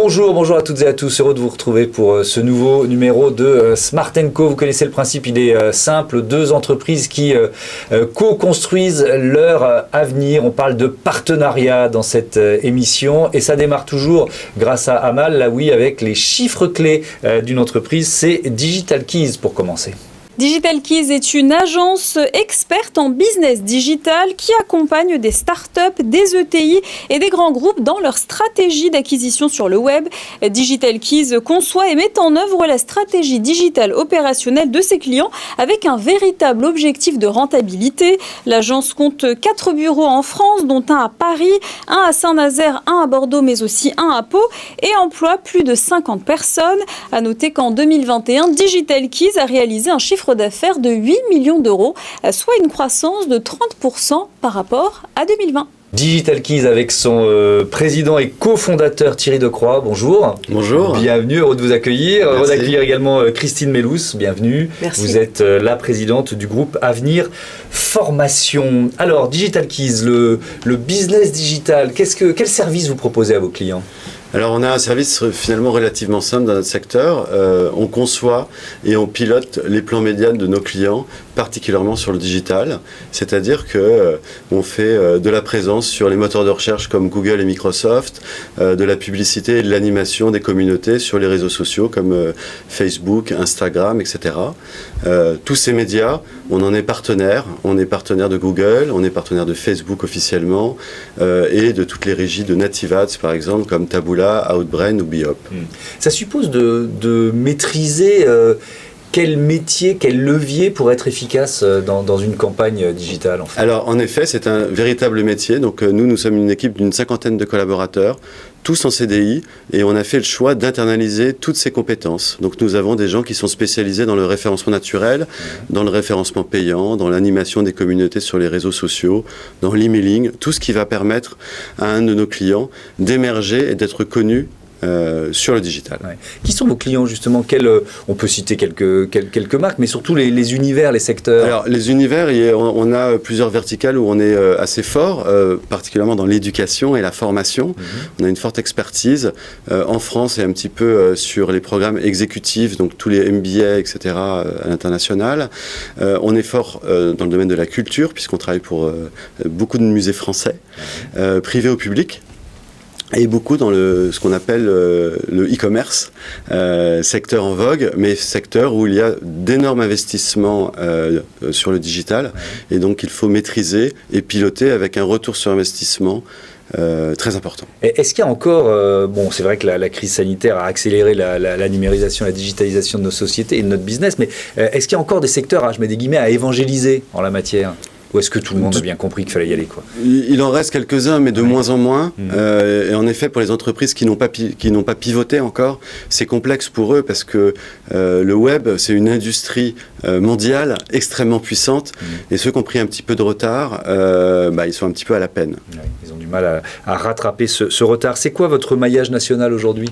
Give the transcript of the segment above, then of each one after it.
Bonjour à toutes et à tous, heureux de vous retrouver pour ce nouveau numéro de Smart & Co. Vous connaissez le principe, il est simple, deux entreprises qui co-construisent leur avenir. On parle de partenariat dans cette émission et ça démarre toujours grâce à Amal, là oui, avec les chiffres clés d'une entreprise, c'est Digital Keys pour commencer. Digital Keys est une agence experte en business digital qui accompagne des startups, des ETI et des grands groupes dans leur stratégie d'acquisition sur le web. Digital Keys conçoit et met en œuvre la stratégie digitale opérationnelle de ses clients avec un véritable objectif de rentabilité. L'agence compte 4 bureaux en France, dont un à Paris, un à Saint-Nazaire, un à Bordeaux, mais aussi un à Pau, et emploie plus de 50 personnes. À noter qu'en 2021, Digital Keys a réalisé un chiffre d'affaires de 8 millions d'euros, soit une croissance de 30% par rapport à 2020. Digital Keys avec son président et cofondateur Thierry Decroix. Bonjour. Bonjour. Bienvenue, heureux de vous accueillir. Merci. Heureux d'accueillir également Christine Mellous. Bienvenue. Merci. Vous êtes la présidente du groupe Avenir Formation. Alors, Digital Keys, le business digital, quel service vous proposez à vos clients ? Alors on a un service finalement relativement simple dans notre secteur. On conçoit et on pilote les plans médias de nos clients, particulièrement sur le digital. C'est-à-dire que on fait de la présence sur les moteurs de recherche comme Google et Microsoft, de la publicité et de l'animation des communautés sur les réseaux sociaux comme Facebook, Instagram, etc. Tous ces médias, on en est partenaire. On est partenaire de Google, on est partenaire de Facebook officiellement et de toutes les régies de Native Ads par exemple comme Taboola, Outbrain ou Biop. Ça suppose de maîtriser quel métier, quel levier pour être efficace dans une campagne digitale en fait. Alors en effet, c'est un véritable métier. Donc nous sommes une équipe d'une 50aine de collaborateurs, tous en CDI, et on a fait le choix d'internaliser toutes ces compétences. Donc nous avons des gens qui sont spécialisés dans le référencement naturel, dans le référencement payant, dans l'animation des communautés sur les réseaux sociaux, dans l'emailing, tout ce qui va permettre à un de nos clients d'émerger et d'être connu sur le digital. Ouais. Qui sont vos clients justement ? On peut citer quelques marques, mais surtout les univers, les secteurs. Alors les univers, on a plusieurs verticales où on est assez fort, particulièrement dans l'éducation et la formation. On a une forte expertise en France et un petit peu sur les programmes exécutifs, donc tous les MBA, etc. À l'international. On est fort dans le domaine de la culture, puisqu'on travaille pour beaucoup de musées français, privés au public. Et beaucoup dans ce qu'on appelle le e-commerce, secteur en vogue, mais secteur où il y a d'énormes investissements sur le digital. Et donc il faut maîtriser et piloter avec un retour sur investissement très important. Est-ce qu'il y a encore, c'est vrai que la crise sanitaire a accéléré la numérisation, la digitalisation de nos sociétés et de notre business, mais est-ce qu'il y a encore des secteurs, je mets des guillemets, à évangéliser en la matière ? Ou est-ce que tout le monde a bien compris qu'il fallait y aller quoi ? Il en reste quelques-uns, mais de moins en moins. Et en effet, pour les entreprises qui n'ont pas pivoté encore, c'est complexe pour eux parce que le web, c'est une industrie mondiale extrêmement puissante. Et ceux qui ont pris un petit peu de retard, ils sont un petit peu à la peine. Ils ont du mal à rattraper ce retard. C'est quoi votre maillage national aujourd'hui ?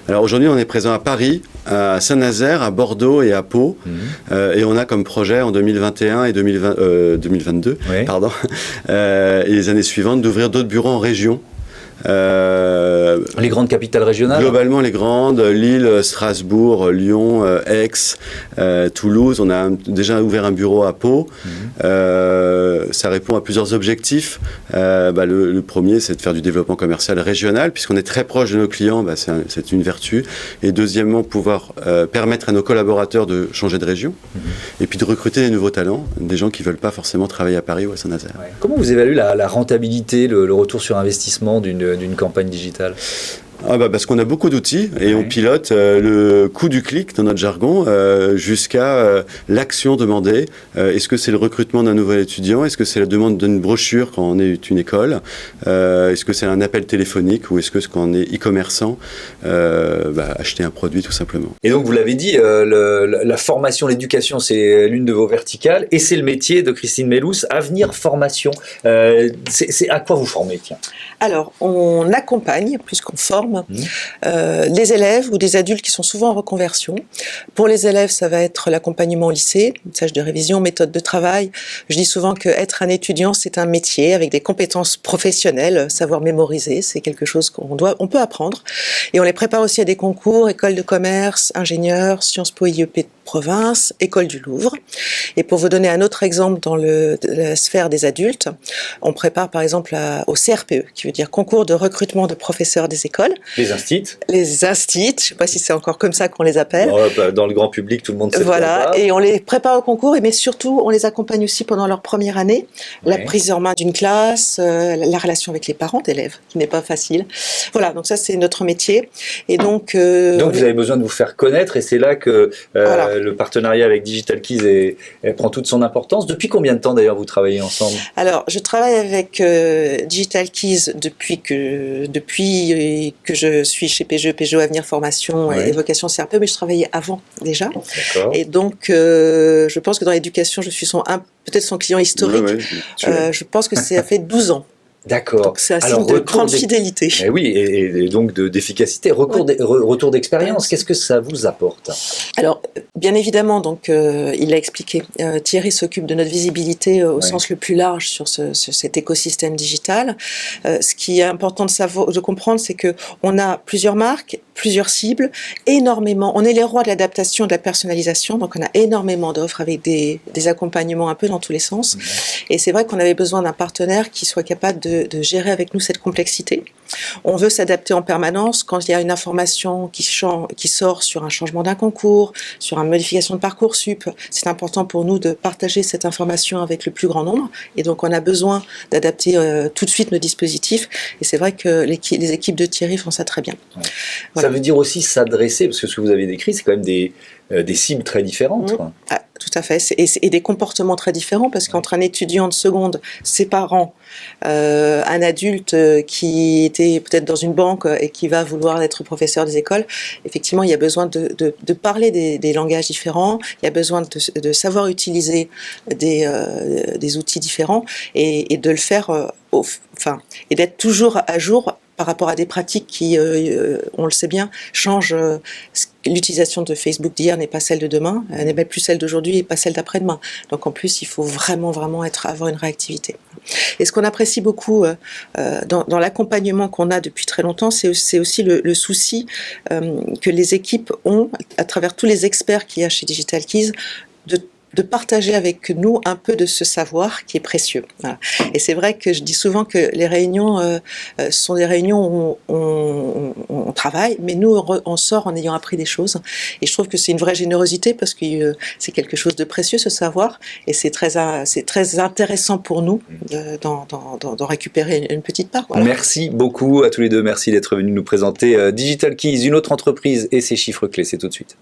Alors aujourd'hui, on est présent à Paris, à Saint-Nazaire, à Bordeaux et à Pau. Et on a comme projet en 2021 et 2022, oui. Et les années suivantes, d'ouvrir d'autres bureaux en région. Les grandes capitales régionales ? Globalement, les grandes, Lille, Strasbourg, Lyon, Aix, Toulouse. On a déjà ouvert un bureau à Pau. Ça répond à plusieurs objectifs. Le premier, c'est de faire du développement commercial régional, puisqu'on est très proche de nos clients, c'est une vertu. Et deuxièmement, pouvoir permettre à nos collaborateurs de changer de région, et puis de recruter des nouveaux talents, des gens qui ne veulent pas forcément travailler à Paris ou à Saint-Nazaire. Ouais. Comment vous évaluez la rentabilité, le retour sur investissement d'une campagne digitale ? Parce qu'on a beaucoup d'outils et on pilote le coût du clic dans notre jargon jusqu'à l'action demandée. Est-ce que c'est le recrutement d'un nouvel étudiant ? Est-ce que c'est la demande d'une brochure quand on est une école ? Est-ce que c'est un appel téléphonique ou est-ce que quand on est e-commerçant, acheter un produit tout simplement ? Et donc vous l'avez dit, la formation, l'éducation, c'est l'une de vos verticales et c'est le métier de Christine Mellous, Avenir Formation. C'est à quoi vous formez, tiens ? Alors, on accompagne plus qu'on forme. forme des élèves ou des adultes qui sont souvent en reconversion. Pour les élèves, ça va être l'accompagnement au lycée, tâches de révision, méthode de travail. Je dis souvent qu'être un étudiant, c'est un métier avec des compétences professionnelles, savoir mémoriser, c'est quelque chose on peut apprendre. Et on les prépare aussi à des concours, école de commerce, ingénieur, Sciences Po IEP de province, école du Louvre. Et pour vous donner un autre exemple dans la sphère des adultes, on prépare par exemple au CRPE, qui veut dire concours de recrutement de professeurs des écoles. Les instits. Les instits, je ne sais pas si c'est encore comme ça qu'on les appelle. Dans le grand public, tout le monde sait. Voilà, et on les prépare au concours, mais surtout on les accompagne aussi pendant leur première année. La prise en main d'une classe, la relation avec les parents d'élèves, qui n'est pas facile. Voilà, donc ça c'est notre métier. Et donc vous avez besoin de vous faire connaître, et c'est là que le partenariat avec Digital Keys prend toute son importance. Depuis combien de temps d'ailleurs vous travaillez ensemble? Alors, je travaille avec Digital Keys depuis que je suis chez Peugeot Avenir Formation et Vocation CRPE, mais je travaillais avant déjà. D'accord. Et donc, je pense que dans l'éducation, je suis peut-être son client historique. Je pense que ça fait 12 ans. D'accord. Donc c'est un signe de grande fidélité. Mais oui, et donc d'efficacité. Retour d'expérience, qu'est-ce que ça vous apporte? Alors, bien évidemment, donc il l'a expliqué, Thierry s'occupe de notre visibilité au sens le plus large sur cet écosystème digital. Ce qui est important de comprendre, c'est que on a plusieurs marques, plusieurs cibles, énormément. On est les rois de l'adaptation, de la personnalisation, donc on a énormément d'offres avec des accompagnements un peu dans tous les sens. Et c'est vrai qu'on avait besoin d'un partenaire qui soit capable de gérer avec nous cette complexité. On veut s'adapter en permanence quand il y a une information qui sort sur un changement d'un concours, sur une modification de Parcoursup. C'est important pour nous de partager cette information avec le plus grand nombre. Et donc, on a besoin d'adapter tout de suite nos dispositifs. Et c'est vrai que les équipes de Thierry font ça très bien. Ouais. Voilà. Ça veut dire aussi s'adresser, parce que ce que vous avez décrit, c'est quand même des cibles très différentes. Ah, tout à fait. Et des comportements très différents, parce qu'entre un étudiant de seconde, ses parents, un adulte qui était peut-être dans une banque et qui va vouloir être professeur des écoles, effectivement, il y a besoin de parler des langages différents, il y a besoin de savoir utiliser des outils différents et de le faire, et d'être toujours à jour par rapport à des pratiques qui, on le sait bien, changent. L'utilisation de Facebook d'hier n'est pas celle de demain, elle n'est même plus celle d'aujourd'hui et pas celle d'après-demain. Donc en plus, il faut vraiment avoir une réactivité. Et ce qu'on apprécie beaucoup dans l'accompagnement qu'on a depuis très longtemps, c'est aussi le souci que les équipes ont, à travers tous les experts qu'il y a chez Digital Keys, de partager avec nous un peu de ce savoir qui est précieux. Voilà. Et c'est vrai que je dis souvent que les réunions sont des réunions où on travaille, mais nous on sort en ayant appris des choses. Et je trouve que c'est une vraie générosité parce que c'est quelque chose de précieux, ce savoir, et c'est très intéressant pour nous d'en récupérer une petite part. Voilà. Merci beaucoup à tous les deux, merci d'être venus nous présenter Digital Keys, une autre entreprise et ses chiffres clés. C'est tout de suite.